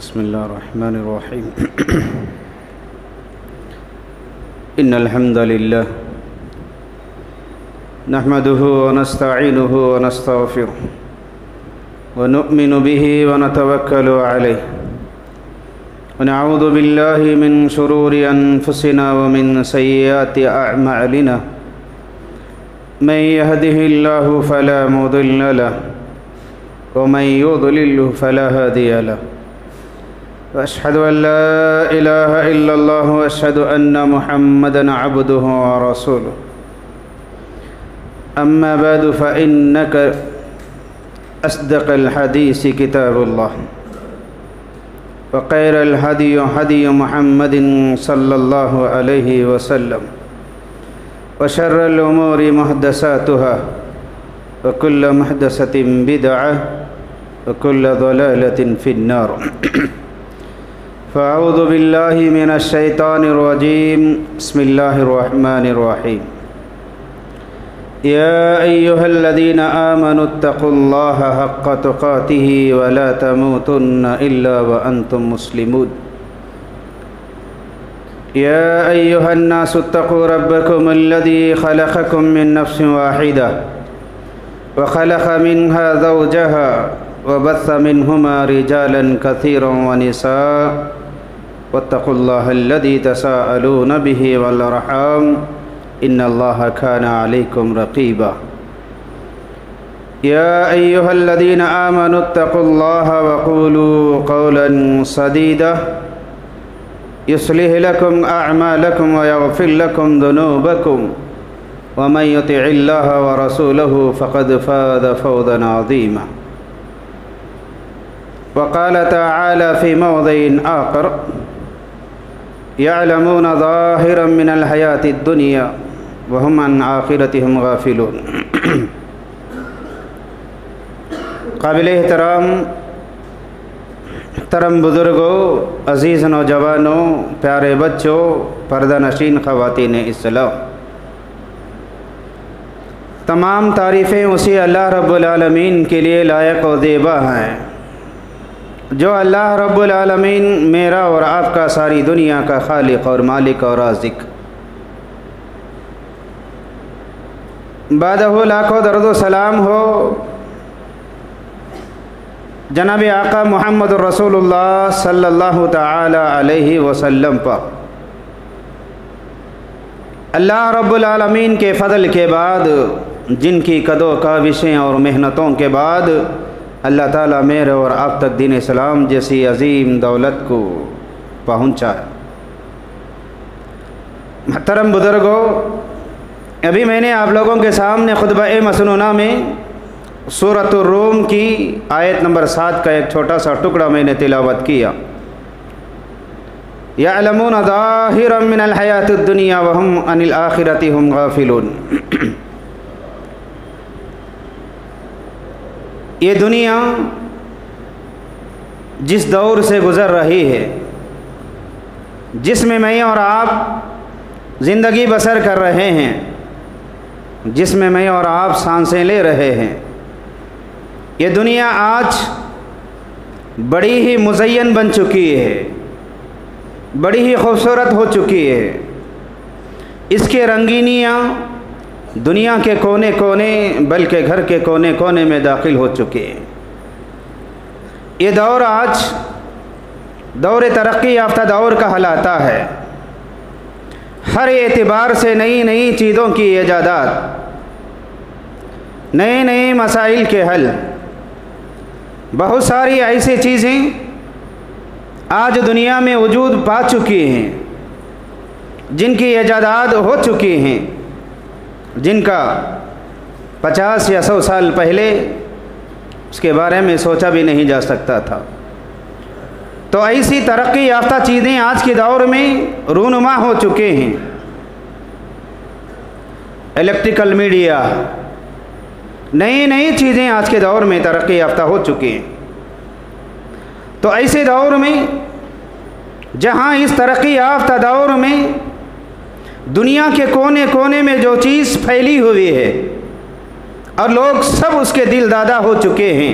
بسم الله الرحمن الرحيم إن الحمد لله نحمده ونستعينه ونستغفره ونؤمن به ونتوكل عليه ونعوذ بالله من شرور أنفسنا ومن سيئات أعمالنا من يهده الله فلا مضل له ومن يضلله فلا هادي له وأشهد أن لا إله إلا الله وأشهد أن محمدًا عبده ورسوله أما بعد فإنك أصدق الحديث كتاب الله وخير الهدي هدي محمد صلى الله عليه وسلم وشر الأمور محدثاتها وكل محدثة بدعة وكل ضلالة في النار فأعوذ بالله من الشيطان الرجيم بسم الله الرحمن الرحيم يا أيها الذين آمنوا اتقوا الله حق تقاته ولا تموتن إلا وأنتم مسلمون يا أيها الناس اتقوا ربكم الذي خلقكم من نفس واحدة وخلق منها زوجها وبث منهما رجالا كثيرا ونساء واتقوا الله الذي تساءلون به والأرحام إن الله كان عليكم رقيبا يا أيها الذين آمنوا اتقوا الله وقولوا قولا سديدا يصلح لكم أعمالكم ويغفر لكم ذنوبكم ومن يطع الله ورسوله فقد فاز فوزا عظيما وقال تعالى في موضع آخر يعلمون ظاهرا من الحياة الدنيا وهم عن آخرتهم غافلون قابل احترام بزرگوں، عزیز نوجوانوں، پیارے بچوں، پردہ نشین خواتین اسلام، تمام تعریفیں اسی اللہ رب العالمین کے لیے لائق و زیبا ہیں جو اللہ رب العالمین میرا اور آپ کا ساری دنیا کا خالق اور مالک اور رازق، بعدہ لاکھوں درود و سلام ہو جناب آقا محمد الرسول اللہ صلی اللہ تعالی علیہ وسلم پر۔ اللہ رب العالمین کے فضل کے بعد، جن کی قد و کاوشیں اور محنتوں کے بعد اللہ تعالیٰ میرے اور آپ تک دین اسلام جیسی عظیم دولت کو پہنچا ہے۔ محترم بزرگوں، ابھی میں نے آپ لوگوں کے سامنے خطبہ مسنونہ میں سورۃ الروم کی آیت نمبر 7 کا ایک چھوٹا سا ٹکڑا میں نے تلاوت کیا۔ یعلمون ظاہرا من الحیاۃ الدنیا وہم عن الآخرۃ ہم غافلون۔ یہ دنیا جس دور سے گزر رہی ہے، جس میں میں اور آپ زندگی بسر کر رہے ہیں، جس میں میں اور آپ سانسیں لے رہے ہیں، یہ دنیا آج بڑی ہی مزین بن چکی ہے، بڑی ہی خوبصورت ہو چکی ہے۔ اس کے رنگینیاں دنیا کے کونے کونے بلکہ گھر کے کونے کونے میں داخل ہو چکے ہیں۔ یہ دور آج دور ترقی یافتہ دور کہلاتا ہے۔ ہر اعتبار سے نئی نئی چیزوں کی ایجادات، نئے نئے مسائل کے حل، بہت ساری ایسی چیزیں آج دنیا میں وجود پا چکی ہیں، جن کی ایجادات ہو چکی ہیں، جن کا 50 یا 100 سال پہلے اس کے بارے میں سوچا بھی نہیں جا سکتا تھا۔ تو ایسی ترقی یافتہ چیزیں آج کے دور میں رونما ہو چکے ہیں۔ الیکٹریکل میڈیا، نئی نئی چیزیں آج کے دور میں ترقی یافتہ ہو چکی ہیں۔ تو ایسے دور میں جہاں اس ترقی یافتہ دور میں دنیا کے کونے کونے میں جو چیز پھیلی ہوئی ہے اور لوگ سب اس کے دل دادا ہو چکے ہیں،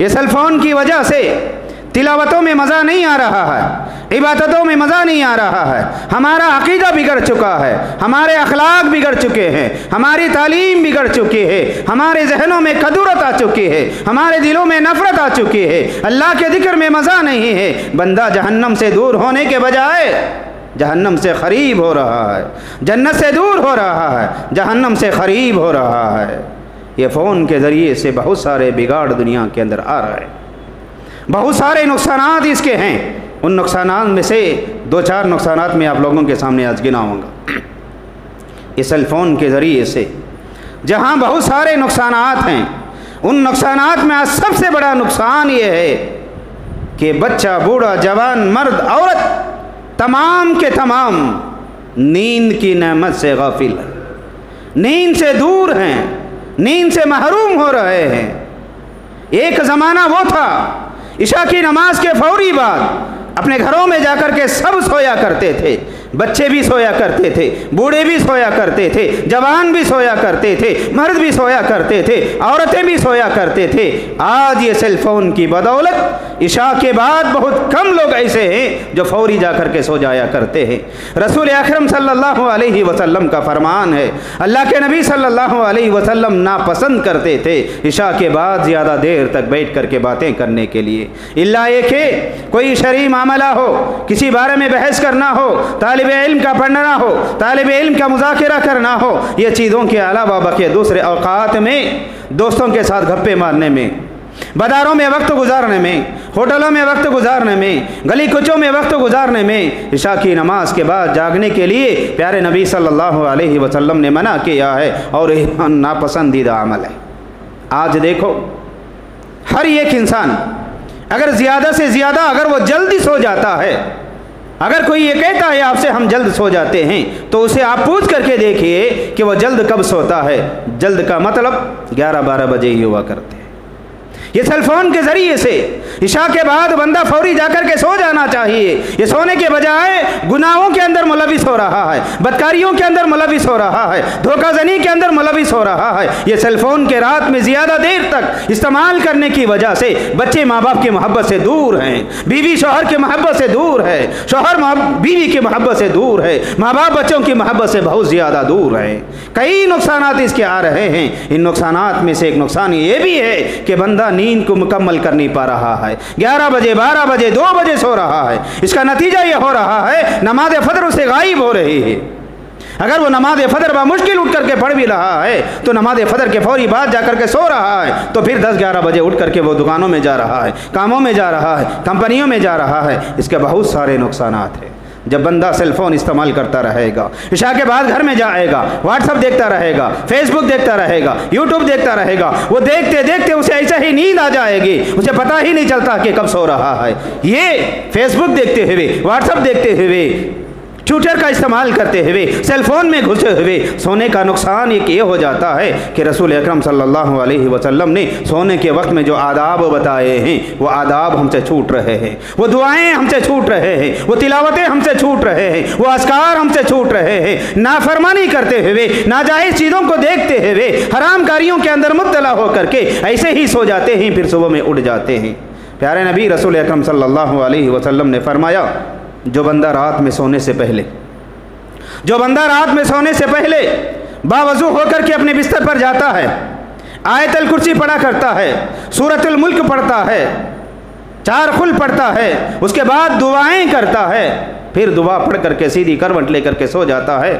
یہ سیل فون کی وجہ سے تلاوتوں میں مزہ نہیں آ رہا ہے، عبادتوں میں مزہ نہیں آ رہا ہے، ہمارا عقیدہ بگڑ چکا ہے، ہمارے اخلاق بگڑ چکے ہیں، ہماری تعلیم بگڑ چکی ہے، ہمارے ذہنوں میں کدورت آ چکی ہے، ہمارے دلوں میں نفرت آ چکی ہے، اللہ کے ذکر میں مزہ نہیں ہے۔ بندہ جہنم سے دور ہونے کے بجائے جہنم سے قریب ہو رہا ہے، جنت سے دور ہو رہا ہے، جہنم سے قریب ہو رہا ہے۔ یہ فون کے ذریعے سے بہت سارے بگاڑ دنیا کے اندر آ رہا ہے، بہت سارے نقصانات اس کے ہیں۔ ان نقصانات میں سے 2-4 نقصانات میں آپ لوگوں کے سامنے آج گناؤں گا۔ اس سیل فون کے ذریعے سے جہاں بہت سارے نقصانات ہیں، ان نقصانات میں سب سے بڑا نقصان یہ ہے کہ بچہ، بوڑھا، جوان، مرد، عورت، تمام کے تمام نیند کی نعمت سے غافل ہیں، نیند سے دور ہیں، نیند سے محروم ہو رہے ہیں۔ ایک زمانہ وہ تھا عشاء کی نماز کے فوری بعد اپنے گھروں میں جا کر کے سب سویا کرتے تھے، بچے بھی سویا کرتے تھے، بوڑھے بھی سویا کرتے تھے، جوان بھی سویا کرتے تھے، مرد بھی سویا کرتے تھے، عورتیں بھی سویا کرتے تھے۔ آج یہ سیل فون کی بدولت عشاء کے بعد بہت کم لوگ ایسے ہیں جو فوری جا کر کے سو جایا کرتے ہیں۔ رسول اکرم صلی اللہ علیہ وسلم کا فرمان ہے، اللہ کے نبی صلی اللہ علیہ وسلم ناپسند کرتے تھے عشاء کے بعد زیادہ دیر تک بیٹھ کر کے باتیں کرنے کے لیے، الا یہ کہ کوئی شرعی معاملہ ہو، کسی بارے میں بحث کرنا ہو، طالب علم کا پڑھنا ہو، طالب علم کا مذاکرہ کرنا ہو، یہ چیزوں کے علاوہ بقیہ دوسرے اوقات میں دوستوں کے ساتھ گپے مارنے میں، بازاروں میں وقت گزارنے میں، ہوٹلوں میں وقت گزارنے میں، گلی کوچوں میں وقت گزارنے میں، عشاء کی نماز کے بعد جاگنے کے لیے پیارے نبی صلی اللہ علیہ وسلم نے منع کیا ہے، اور یہ ناپسندیدہ عمل ہے۔ آج دیکھو ہر ایک انسان اگر زیادہ سے زیادہ اگر وہ جلدی سو جاتا ہے، اگر کوئی یہ کہتا ہے آپ سے ہم جلد سو جاتے ہیں، تو اسے آپ پوچھ کر کے دیکھیے کہ وہ جلد کب سوتا ہے۔ جلد کا مطلب 11-12 بجے ہی ہوا کرتے ہیں۔ یہ سیل فون کے ذریعے سے عشاء کے بعد بندہ فوری جا کر کے سو جانا چاہیے، یہ سونے کے بجائے گناہوں کے اندر ملوث ہو رہا ہے، بدکاریوں کے اندر ملوث ہو رہا ہے، دھوکہ زنی کے اندر ملوث ہو رہا ہے۔ یہ سیل فون کے رات میں زیادہ دیر تک استعمال کرنے کی وجہ سے بچے ماں باپ کی محبت سے دور ہیں، بیوی شوہر کی محبت سے دور ہے، شوہر بیوی کی محبت سے دور ہے، ماں باپ بچوں کی محبت سے بہت زیادہ دور ہیں۔ کئی نقصانات اس کے آ رہے ہیں۔ ان نقصانات میں سے ایک نقصان یہ بھی ہے کہ بندہ نیند کو مکمل کر نہیں پا رہا ہے، 11 بجے 12 بجے 2 بجے سو رہا ہے۔ اس کا نتیجہ یہ ہو رہا ہے نماز فجر اسے غائب ہو رہی ہے۔ اگر وہ نماز فجر بمشکل اٹھ کر کے پڑھ بھی رہا ہے تو نماز فجر کے فوری بعد جا کر کے سو رہا ہے، تو پھر 10-11 بجے اٹھ کر کے وہ دکانوں میں جا رہا ہے، کاموں میں جا رہا ہے، کمپنیوں میں جا رہا ہے۔ اس کے بہت سارے نقصانات ہیں۔ جب بندہ سیل فون استعمال کرتا رہے گا، عشاء کے بعد گھر میں جائے گا، واٹس ایپ دیکھتا رہے گا، فیس بک دیکھتا رہے گا، یوٹیوب دیکھتا رہے گا، وہ دیکھتے دیکھتے اسے ایسا ہی نیند آ جائے گی، اسے پتہ ہی نہیں چلتا کہ کب سو رہا ہے۔ یہ فیس بک دیکھتے ہوئے، واٹس ایپ دیکھتے ہوئے، ٹویٹر کا استعمال کرتے ہوئے، سیل فون میں گھسے ہوئے سونے کا نقصان ایک یہ ہو جاتا ہے کہ رسول اکرم صلی اللہ علیہ وسلم نے سونے کے وقت میں جو آداب بتائے ہیں وہ آداب ہم سے چھوٹ رہے ہیں، وہ دعائیں ہم سے چھوٹ رہے ہیں، وہ تلاوتیں ہم سے چھوٹ رہے ہیں، وہ اذکار ہم سے چھوٹ رہے ہیں۔ نافرمانی کرتے ہوئے، ناجائز چیزوں کو دیکھتے ہوئے، حرام کاریوں کے اندر مبتلا ہو کر کے ایسے ہی سو جاتے ہیں، پھر صبح میں اٹھ جاتے ہیں۔ پیارے نبی رسول اکرم صلی اللہ علیہ وسلم نے فرمایا، جو بندہ رات میں سونے سے پہلے باوضو ہو کر کے اپنے بستر پر جاتا ہے، آیت الکرسی پڑھا کرتا ہے، سورۃ الملک پڑھتا ہے، 4 قل پڑھتا ہے، اس کے بعد دعائیں کرتا ہے، پھر دعا پڑھ کر کے سیدھی کروٹ لے کر کے سو جاتا ہے،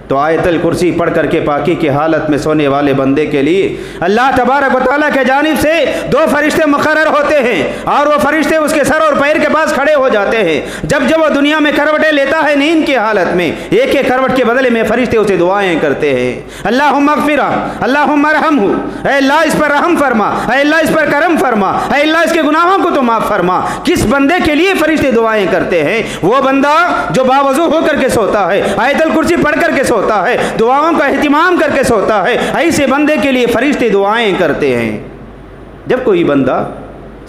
تو آیت الکرسی پڑھ کر کے پاکی کی حالت میں سونے والے بندے کے لیے اللہ تبارک و تعالیٰ کے جانب سے 2 فرشتے مقرر ہوتے ہیں، اور وہ فرشتے اس کے سر اور پیر کے پاس کھڑے ہو جاتے ہیں۔ جب وہ دنیا میں کروٹیں لیتا ہے نیند کی حالت میں، ایک ایک کروٹ کے بدلے میں فرشتے اسے دعائیں کرتے ہیں، اللہم اغفرہ، اللہم ارحمہ، اے اللہ اس پر رحم فرما، اے اللہ اس پر کرم فرما، اے اللہ اس کے گناہوں کو تو معاف فرما۔ کس بندے کے لیے فرشتے دعائیں کرتے ہیں؟ وہ بندہ جو باوضو ہو کر کے سوتا ہے، آیت الکرسی پڑھ کر کے سوتا ہے، دعاؤں کا اہتمام کر کے سوتا ہے، ایسے بندے کے لیے فرشتے دعائیں کرتے ہیں۔ جب کوئی بندہ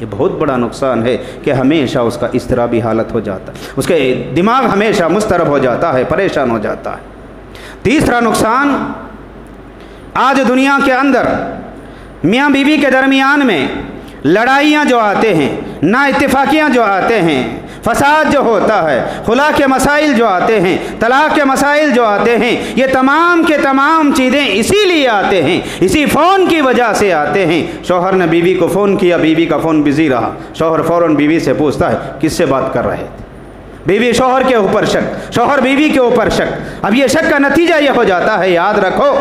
یہ بہت بڑا نقصان ہے کہ ہمیشہ اس کا اضطرابی حالت ہو جاتا ہے، اس کے دماغ ہمیشہ مضطرب ہو جاتا ہے، پریشان ہو جاتا ہے۔ تیسرا نقصان، آج دنیا کے اندر میاں بیوی کے درمیان میں لڑائیاں جو آتے ہیں، نا اتفاقیاں جو آتے ہیں، فساد جو ہوتا ہے، خلا کے مسائل جو آتے ہیں، طلاق کے مسائل جو آتے ہیں، یہ تمام کے تمام چیزیں اسی لیے آتے ہیں، اسی فون کی وجہ سے آتے ہیں۔ شوہر نے بیوی کو فون کیا، بیوی کا فون بزی رہا، شوہر فوراً بیوی سے پوچھتا ہے کس سے بات کر رہے تھے، بیوی شوہر کے اوپر شک، شوہر بیوی کے اوپر شک۔ اب یہ شک کا نتیجہ یہ ہو جاتا ہے، یاد رکھو،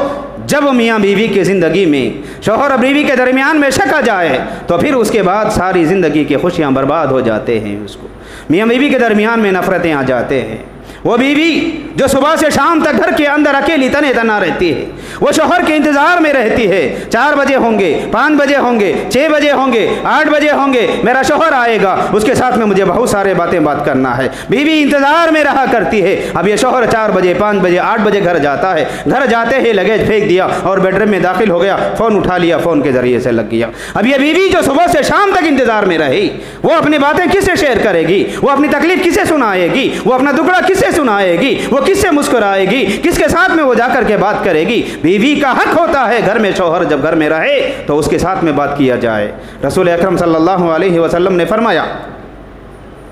جب میاں بیوی کی زندگی میں شوہر اور بیوی کے درمیان میں شک آ جائے تو پھر اس کے بعد ساری زندگی کی خوشیاں برباد ہو جاتے ہیں۔ اس کو میاں بیوی کے درمیان میں نفرتیں آ جاتے ہیں۔ وہ بیوی جو صبح سے شام تک گھر کے اندر اکیلی تنہا تنہا رہتی ہے، وہ شوہر کے انتظار میں رہتی ہے، 4 بجے ہوں گے، 5 بجے ہوں گے، 6 بجے ہوں گے، 8 بجے ہوں گے، میرا شوہر آئے گا، اس کے ساتھ میں مجھے بہت سارے بات کرنا ہے۔ بیوی انتظار میں رہا کرتی ہے۔ اب یہ شوہر 4 بجے، 5 بجے، 8 بجے گھر جاتا ہے، گھر جاتے ہی لگیج پھینک دیا اور بیڈ روم میں داخل ہو گیا، فون اٹھا لیا، فون کے ذریعے سے لگ گیا۔ اب یہ بیوی جو صبح سے شام تک انتظار میں رہی، وہ اپنی باتیں کس سے شیئر کرے گی؟ وہ اپنی تکلیف کس سے سنائے گی؟ وہ اپنا دکھڑا کس سے سنائے گی؟ وہ کس سے مسکرائے گی؟ کس کے ساتھ میں وہ جا کر کے بات کرے گی؟ بیوی کا حق ہوتا ہے گھر میں شوہر جب گھر میں رہے تو اس کے ساتھ میں بات کیا جائے۔ رسول اکرم صلی اللہ علیہ وسلم نے فرمایا،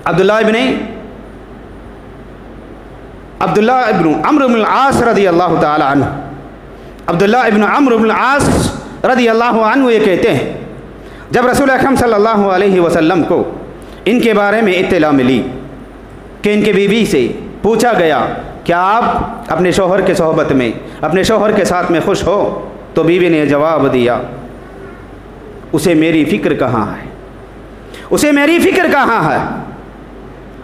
عبداللہ ابن عمرو بن العاص رضی اللہ تعالی عنہ، عبداللہ ابن عمرو بن العاص رضی اللہ عنہ یہ کہتے ہیں، جب رسول اکرم صلی اللہ علیہ وسلم کو ان کے بارے میں اطلاع ملی کہ ان کے بیوی سے پوچھا گیا کیا آپ اپنے شوہر کے صحبت میں، اپنے شوہر کے ساتھ میں خوش ہو؟ تو بیوی نے جواب دیا، اسے میری فکر کہاں ہے، اسے میری فکر کہاں ہے،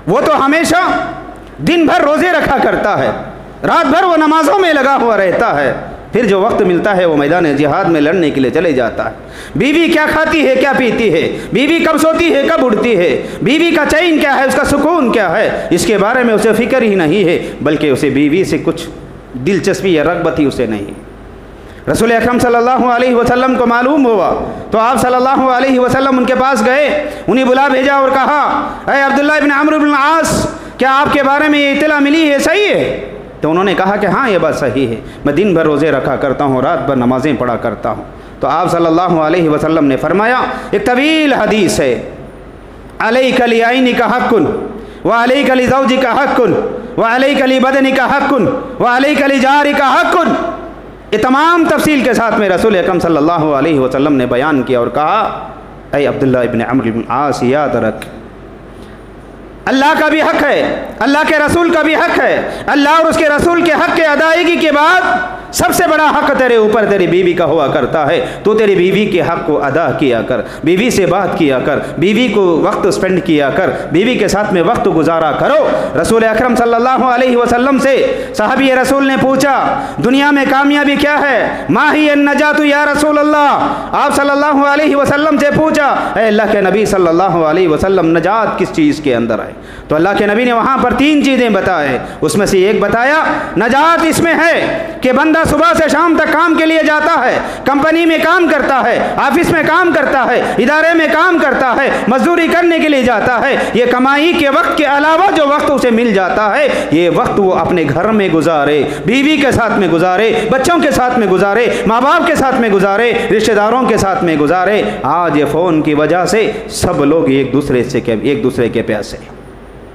وہ تو ہمیشہ دن بھر روزے رکھا کرتا ہے، رات بھر وہ نمازوں میں لگا ہوا رہتا ہے، پھر جو وقت ملتا ہے وہ میدان جہاد میں لڑنے کے لیے چلے جاتا ہے۔ بیوی کیا کھاتی ہے، کیا پیتی ہے، بیوی کب سوتی ہے، کب اٹھتی ہے، بیوی کا چین کیا ہے، اس کا سکون کیا ہے، اس کے بارے میں اسے فکر ہی نہیں ہے، بلکہ اسے بیوی سے کچھ دلچسپی یا رغبت ہی اسے نہیں۔ رسول اکرم صلی اللہ علیہ وسلم کو معلوم ہوا تو آپ صلی اللہ علیہ وسلم ان کے پاس گئے، انہیں بلا بھیجا اور کہا، اے عبداللہ ابن عمرو بن العاص، کیا آپ کے بارے میں یہ اطلاع ملی ہے، صحیح ہے؟ تو انہوں نے کہا کہ ہاں یہ بات صحیح ہے، میں دن بھر روزے رکھا کرتا ہوں، رات بھر نمازیں پڑھا کرتا ہوں۔ تو آپ صلی اللہ علیہ وسلم نے فرمایا، ایک طویل حدیث ہے، علیک لعینک حق وعلیک لزوجک حق وعلیک لبدنک حق وعلیک لجارک حق۔ یہ تمام تفصیل کے ساتھ میں رسول اکرم صلی اللہ علیہ وسلم نے بیان کیا اور کہا، اے عبداللہ ابن عمرو بن العاص، یاد رکھ، اللہ کا بھی حق ہے، اللہ کے رسول کا بھی حق ہے، اللہ اور اس کے رسول کے حق کے ادائیگی کے بعد سب سے بڑا حق تیرے اوپر تیری بیوی کا ہوا کرتا ہے۔ تو تیری بیوی کے حق کو ادا کیا کر، بیوی سے بات کیا کر، بیوی کو وقت سپینڈ کیا کر، بیوی کے ساتھ میں وقت گزارا کرو۔ رسول اکرم صلی اللہ علیہ وسلم سے صحابی رسول نے پوچھا، دنیا میں کامیابی کیا ہے؟ ما ہی النجات یا رسول اللہ؟ آپ صلی اللہ علیہ وسلم سے پوچھا، اے اللہ کے نبی صلی اللہ علیہ وسلم، نجات کس چیز کے اندر ہے؟ تو اللہ کے نبی نے وہاں پر 3 چیزیں بتائے، اس میں سے ایک بتایا، نجات اس میں ہے کہ بندہ صبح سے شام تک کام کے لیے جاتا ہے، کمپنی میں کام کرتا ہے، آفس میں کام کرتا ہے، ادارے میں کام کرتا ہے، مزدوری کرنے کے لیے جاتا ہے، یہ کمائی کے وقت کے علاوہ جو وقت اسے مل جاتا ہے، یہ وقت وہ اپنے گھر میں گزارے، بیوی کے ساتھ میں گزارے، بچوں کے ساتھ میں گزارے، ماں باپ کے ساتھ میں گزارے، رشتہ داروں کے ساتھ میں گزارے۔ آج یہ فون کی وجہ سے سب لوگ ایک دوسرے کے پیاسے،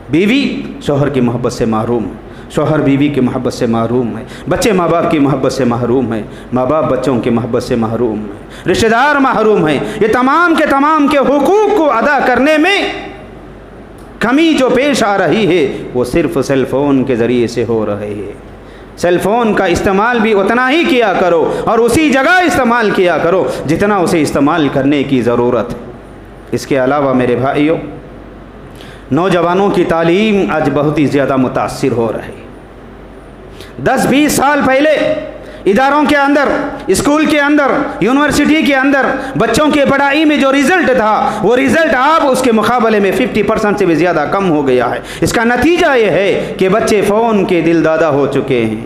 بیوی شوہر کی محبت سے محروم، شوہر بیوی کی محبت سے محروم ہے، بچے ماں باپ کی محبت سے محروم ہے، ماں باپ بچوں کی محبت سے محروم ہے، رشتہ دار محروم ہیں۔ یہ تمام کے حقوق کو ادا کرنے میں کمی جو پیش آ رہی ہے وہ صرف سیل فون کے ذریعے سے ہو رہی ہے۔ سیل فون کا استعمال بھی اتنا ہی کیا کرو اور اسی جگہ استعمال کیا کرو جتنا اسے استعمال کرنے کی ضرورت ہے۔ اس کے علاوہ میرے بھائیوں، نوجوانوں کی تعلیم آج بہت ہی زیادہ متاثر ہو رہی ہے۔ 10-20 سال پہلے اداروں کے اندر، اسکول کے اندر، یونیورسٹی کے اندر بچوں کے پڑھائی میں جو رزلٹ تھا وہ رزلٹ اب اس کے مقابلے میں 50% سے بھی زیادہ کم ہو گیا ہے۔ اس کا نتیجہ یہ ہے کہ بچے فون کے دل دادا ہو چکے ہیں،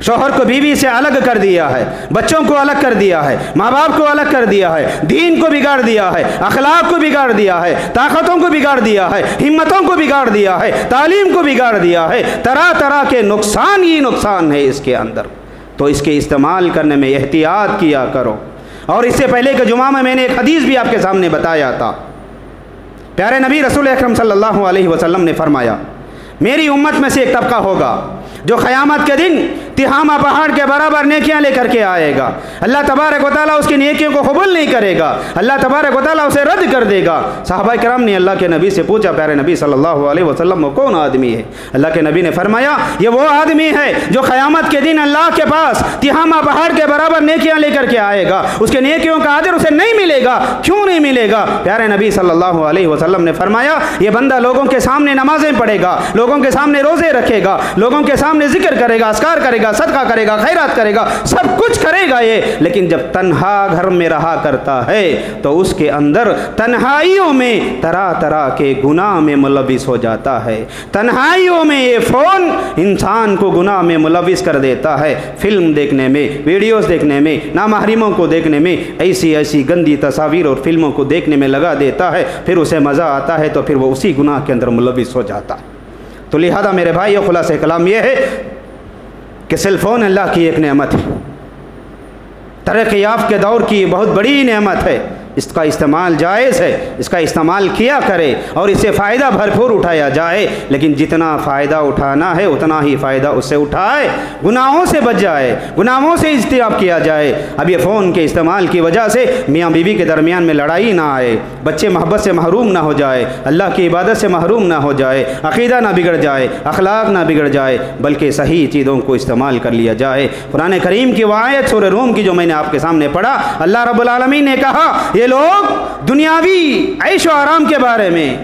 شوہر کو بیوی سے الگ کر دیا ہے، بچوں کو الگ کر دیا ہے، ماں باپ کو الگ کر دیا ہے، دین کو بگاڑ دیا ہے، اخلاق کو بگاڑ دیا ہے، طاقتوں کو بگاڑ دیا ہے، ہمتوں کو بگاڑ دیا ہے، تعلیم کو بگاڑ دیا ہے، طرح طرح کے نقصان ہی نقصان ہے اس کے اندر۔ تو اس کے استعمال کرنے میں احتیاط کیا کرو۔ اور اس سے پہلے کہ جمعہ میں نے ایک حدیث بھی آپ کے سامنے بتایا تھا۔ پیارے نبی رسول اکرم صلی اللہ علیہ وسلم نے فرمایا، میری امت میں سے ایک طبقہ ہوگا جو قیامت کے دن تہامہ پہاڑ کے برابر نیکیاں لے کر کے آئے گا۔ اللہ تبارک و تعالیٰ اس کی نیکیوں کو قبول نہیں کرے گا، اللہ تبارک و تعالیٰ اسے رد کر دے گا۔ صحابہ کرام نے اللہ کے نبی سے پوچھا، پیارے نبی صلی اللہ علیہ وسلم وہ کون آدمی ہے؟ اللہ کے نبی نے فرمایا، یہ وہ آدمی ہے جو قیامت کے دن اللہ کے پاس تہامہ پہاڑ کے برابر نیکیاں لے کر کے آئے گا، اس کے نیکیوں کا اجر اسے نہیں ملے گا۔ کیوں نہیں ملے گا؟ پیارے نبی صلی اللہ علیہ وسلم نے فرمایا، یہ بندہ لوگوں کے سامنے نمازیں پڑھے گا، لوگوں کے سامنے روزے رکھے گا، لوگوں کے سامنے ذکر کرے گا، اذکار کرے گا، صدقہ کرے گا، خیرات کرے گا، سب کچھ کرے گا یہ، لیکن جب تنہا گھر میں رہا کرتا ہے تو اس کے اندر تنہائیوں میں طرح طرح کے گناہ میں ملوث ہو جاتا ہے۔ تنہائیوں میں یہ فون انسان کو گناہ میں ملوث کر دیتا ہے، فلم دیکھنے میں، ویڈیوز دیکھنے میں، نامحرموں کو دیکھنے میں، ایسی ایسی گندی تصاویر اور فلموں کو دیکھنے میں لگا دیتا ہے، پھر اسے مزہ آتا ہے تو پھر وہ اسی گناہ کے اندر ملوث ہو جاتا ہے۔ تو لہذا میرے بھائی خلاصہ کلام یہ ہے کہ سیل فون اللہ کی ایک نعمت ہے، ترقی یافتہ کے دور کی بہت بڑی نعمت ہے، اس کا استعمال جائز ہے، اس کا استعمال کیا کرے اور اس سے فائدہ بھرپور اٹھایا جائے، لیکن جتنا فائدہ اٹھانا ہے اتنا ہی فائدہ اس سے اٹھائے، گناہوں سے بچ جائے، گناہوں سے اجتناب کیا جائے۔ اب یہ فون کے استعمال کی وجہ سے میاں بیوی کے درمیان میں لڑائی نہ آئے، بچے محبت سے محروم نہ ہو جائے، اللہ کی عبادت سے محروم نہ ہو جائے، عقیدہ نہ بگڑ جائے، اخلاق نہ بگڑ جائے، بلکہ صحیح چیزوں کو استعمال کر لیا جائے۔ قرآن کریم کی وہ آیت سورہ روم کی جو میں نے آپ کے سامنے پڑھا، اللہ رب العالمین نے کہا یہ لوگ دنیاوی عیش و آرام کے بارے میں،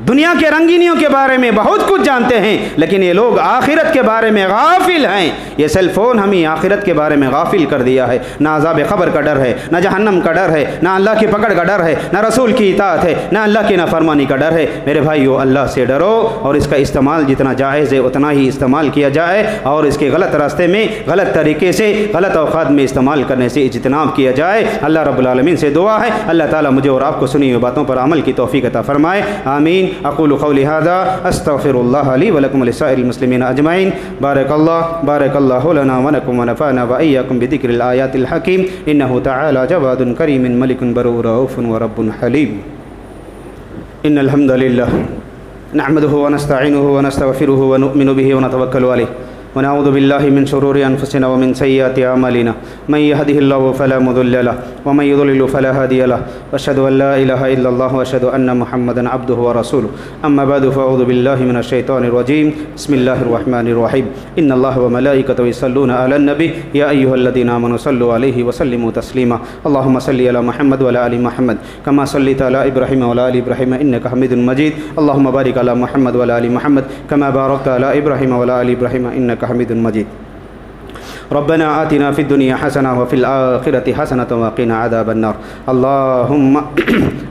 دنیا کے رنگینیوں کے بارے میں بہت کچھ جانتے ہیں، لیکن یہ لوگ آخرت کے بارے میں غافل ہیں۔ یہ سیل فون ہمیں آخرت کے بارے میں غافل کر دیا ہے۔ نہ عذاب قبر کا ڈر ہے، نہ جہنم کا ڈر ہے، نہ اللہ کی پکڑ کا ڈر ہے، نہ رسول کی اطاعت ہے، نہ اللہ کی نافرمانی کا ڈر ہے۔ میرے بھائیو، اللہ سے ڈرو اور اس کا استعمال جتنا جائز ہے اتنا ہی استعمال کیا جائے، اور اس کے غلط راستے میں، غلط طریقے سے، غلط اوقات میں استعمال کرنے سے اجتناب کیا جائے۔ اللہ رب العالمین سے دعا ہے اللہ تعالیٰ مجھے اور آپ کو سنی ہوئی باتوں پر عمل کی توفیق عطا فرمائے، آمین۔ اقول قولی هذا استغفر الله لي ولكم ولسائر المسلمين اجمعين۔ بارك الله لنا ولكم ونفعنا واياكم بذكر الايات الحكيم، انه تعالى جواد كريم ملك برور رؤوف ورب حليم۔ ان الحمد لله نحمده ونستعينه ونستغفره ونؤمن به ونتوكل عليه، ونعوذ بالله من شرور أنفسنا ومن سيئات أعمالنا، من يهده الله فلا مضل له ومن يضلل فلا هادي له، وأشهد أن لا إله إلا الله وأشهد أن محمدا عبده ورسوله، أما بعد فأعوذ بالله من الشيطان الرجيم، بسم الله الرحمن الرحيم، إن الله وملائكته يصلون على النبي يا أيها الذين آمنوا صلوا عليه وسلموا تسليما، اللهم صل على محمد وعلى آل محمد كما صليت على إبراهيم وعلى آل إبراهيم إنك حميد مجيد، اللهم بارك على محمد وعلى آل محمد كما باركت على إبراهيم وعلى آل إبراهيم إنك حميد مجيد۔ ربنا آتنا في الدنيا حسنة وفي الآخرة حسنة وقنا عذاب النار،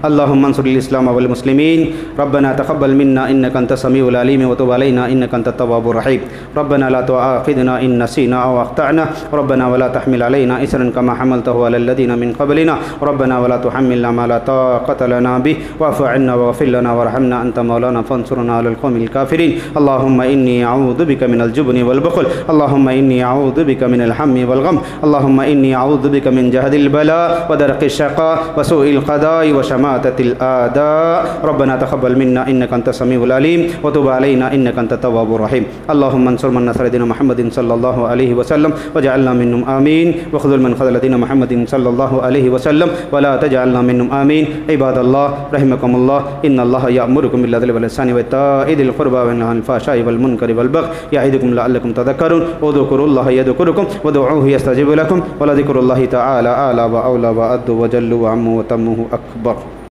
اللهم انصر الإسلام والمسلمين، ربنا تقبل منا إنك أنت السميع العليم وتب علينا إنك أنت التواب الرحيم، ربنا لا تؤاخذنا إن نسينا أو أخطأنا، ربنا ولا تحمل علينا إصرا كما حملته على الذين من قبلنا، ربنا ولا تحملنا ما لا طاقة لنا به، واعف عنا واغفر لنا وارحمنا أنت مولانا فانصرنا على القوم الكافرين، اللهم إني أعوذ بك من الجبن والبخل، اللهم إني أعوذ بك من الهم والغم، اللهم إني أعوذ بك من جهد البلاء ودرك الشقاء وسوء القضاء وشماتة الأعداء، ربنا تقبل منا إنك أنت السميع العليم وتب علينا إنك أنت التواب الرحيم، اللهم انصر من نصر دين محمد صلى الله عليه وسلم وجعلنا منهم آمين، واخذل من خذل دين محمد صلى الله عليه وسلم ولا تجعلنا منهم آمين۔ عباد الله رحمكم الله، إن الله يأمركم بالعدل والإحسان وإيتاء ذي القربى وينهى عن الفحشاء والمنكر والبغي يعظكم لعلكم تذكرون، واذكروا الله يذكركم ودعوه يستجب لكم، ولذكر الله تعالى أعلى وأولى وأعز وجل وعم وتمه أكبر۔